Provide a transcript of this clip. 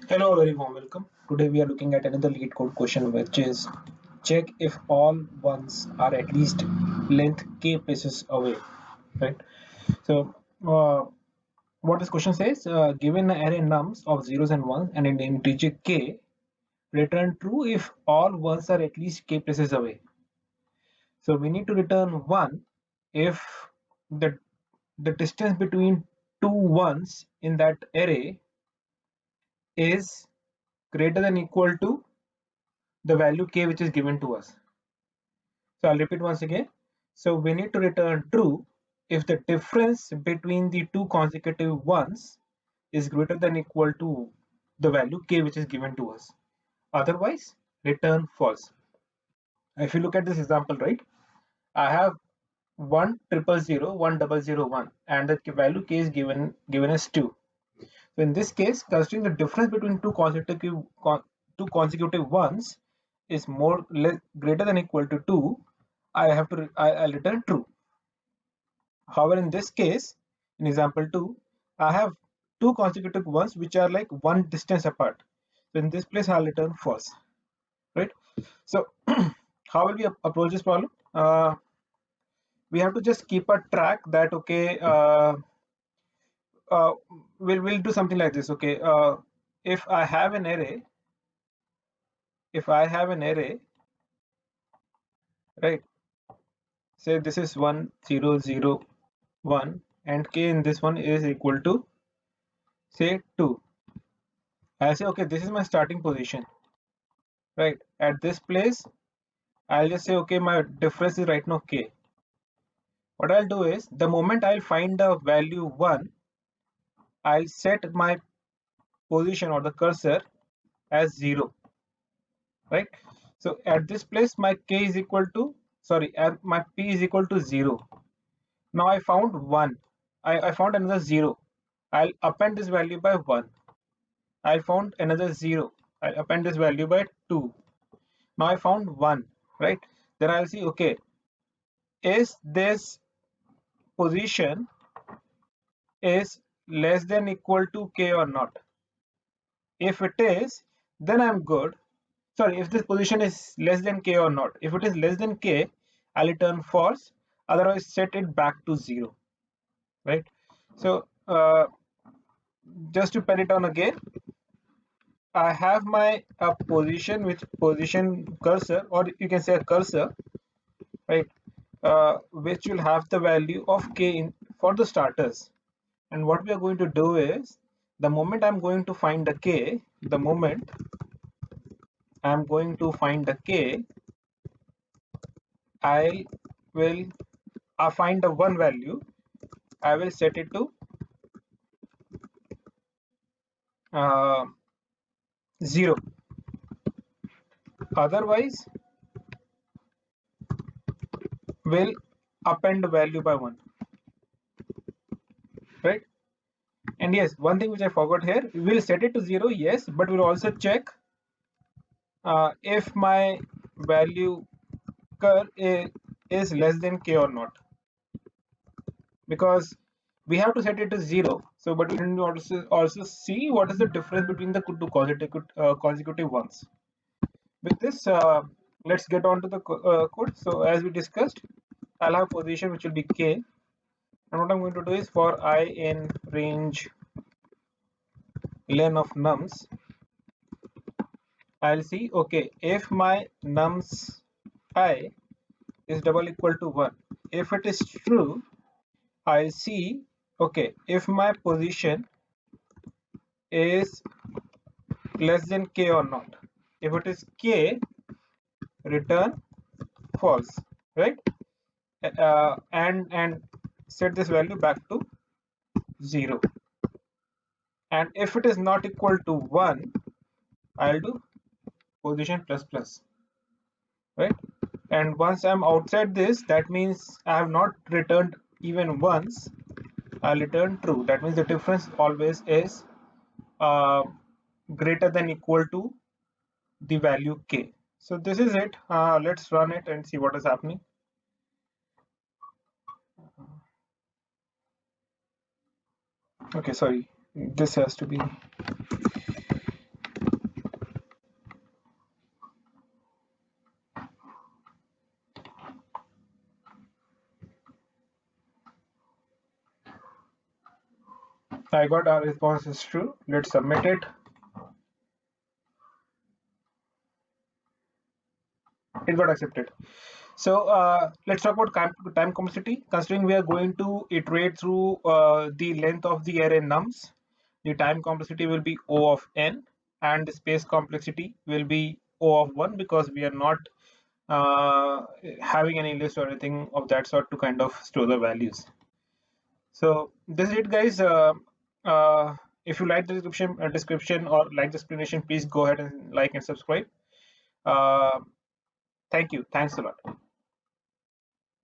Hello, very warm welcome. Today we are looking at another lead code question, which is check if all ones are at least length k paces away. Right. So, what this question says: given an array nums of zeros and ones and an integer k, return true if all ones are at least k paces away. So we need to return one if the the distance between two ones in that array is greater than equal to the value k which is given to us. So I'll repeat once again. So we need to return true if the difference between the two consecutive ones is greater than equal to the value k which is given to us. Otherwise, return false. If you look at this example, right, I have 1 0 0 0 1 0 0 1 and the value k is given as 2. So in this case, considering the difference between two consecutive ones is greater than equal to 2, I'll return true. However, in this case, in example 2, I have two consecutive ones which are like one distance apart. So in this place, I'll return false, right? So how will we approach this problem? We have to just keep a track that okay, uh, we'll do something like this. Okay, if I have an array, if I have an array, right? Say this is 1 0 0 1, and k in this one is equal to say 2. I'll say okay, this is my starting position, right? At this place, I'll just say okay, my difference is right now k. What I'll do is the moment I'll find the value 1, I'll set my position or the cursor as 0, right? So at this place, my k is equal to my p is equal to 0. Now I found 1. I found another 0. I'll append this value by 1. I found another 0. I'll append this value by 2. Now I found 1, right? Then I'll see, okay, is this position is less than equal to k or not? If it is, then I'm good. Sorry, if this position is less than k or not. If it is less than k, I'll return false. Otherwise, set it back to 0, right? So just to pen it down again, I have my position with position cursor, or you can say a cursor, right? Which will have the value of k for the starters. And what we are going to do is, the moment I'm going to find the k, the moment I'm going to find the k, I will find the one value. I will set it to uh, 0. Otherwise, will append the value by 1, right? And yes, one thing which I forgot here, we'll set it to 0, yes, but we'll also check if my value is less than k or not, because we have to set it to 0. So but we need to also see what is the difference between the two consecutive ones. With this, let's get on to the code. So as we discussed, I'll have position which will be k, and what I'm going to do is for I in range len of nums, I'll see okay, if my nums I is double equal to 1, if it is true, I'll see okay, if my position is less than k or not. If it is k, return false, right? And set this value back to 0. And if it is not equal to 1, I'll do position plus plus, right? And once I'm outside this, that means I have not returned even once. I'll return true. That means the difference always is uh, greater than equal to the value k. So this is it. Let's run it and see what is happening. Okay, sorry. This has to be I got our response is true. Let's submit it. It got accepted. So let's talk about time complexity. Considering we are going to iterate through the length of the array nums, the time complexity will be O of n, and the space complexity will be O of 1, because we are not having any list or anything of that sort to kind of store the values. So this is it, guys. Uh, if you like the description or like the explanation, please go ahead and like and subscribe. Uh, Thank you. Thanks a lot.